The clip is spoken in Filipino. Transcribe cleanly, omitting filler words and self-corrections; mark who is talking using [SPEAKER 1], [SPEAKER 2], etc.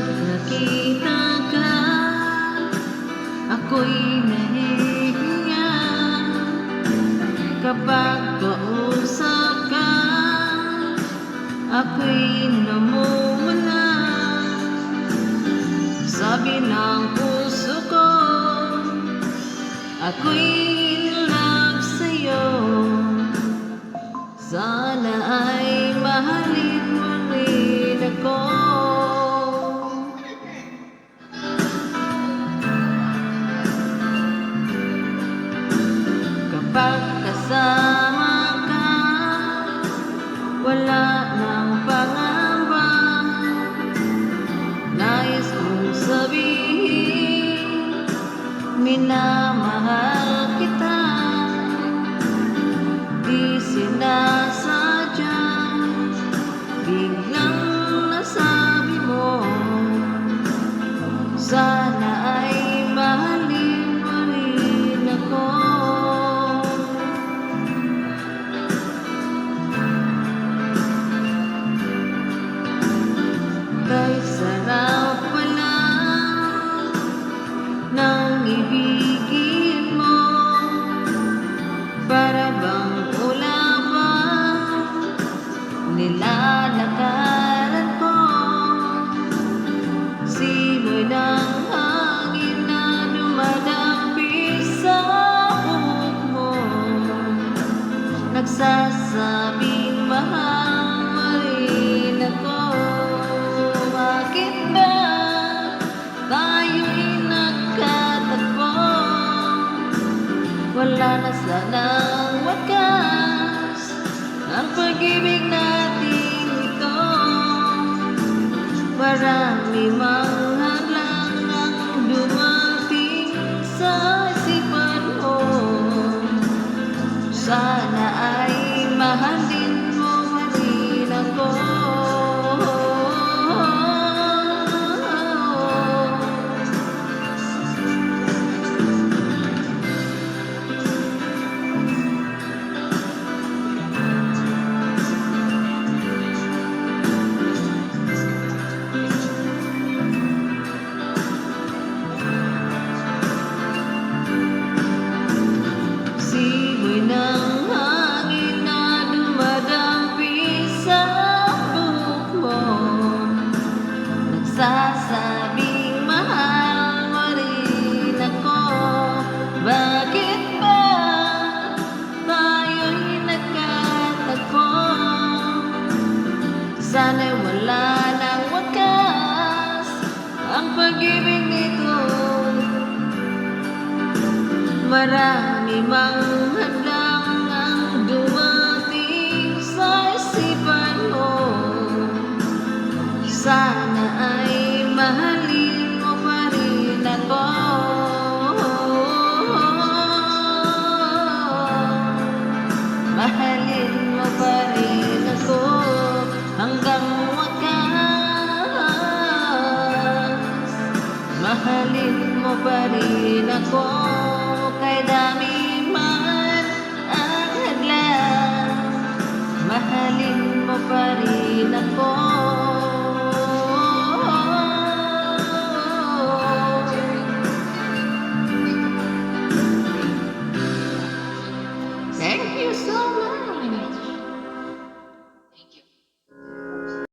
[SPEAKER 1] nakita ka, ako'y nahihiya. Kapag kausap ka, ako'y namumula. Sabi ng puso ko, ako'y in love sa'yo. Sana ay mahalin mo rin ako. Kapag kasama ka, wala nang pangamba. Nais kong sabihin, minamahal kita. Di sinasadya, biglang nasabi mo. Sana ay mahalin mo rin ako. Kay sarap pala ng ibigin mo. Para bang ulapan nilalakaran ko. Simoy ng hangin na dumadampi sa buhok mo. Nagsasabing mahal mo rin ako. Bakit ba tayo'y nagkatagpo? Wala na sanang wakas ang pag-ibig natin ito. Marami mang hadlang ang dumating sa isipan mo. Sana ay mahalin mo rin ako. Simoy ng hangin na dumadampi sa buhok mo. Nagsasabing mahal mo rin ako. Bakit ba tayo'y nagkatagpo? Sana'y wala nang wakas ang pag-ibig nito. Marami mang hadlang ang dumating sa isipan mo. Sana ay mahalin mo pa rin ako. Mahalin mo pa rin ako hanggang wakas. Mahalin mo pa rin ako. Kay dami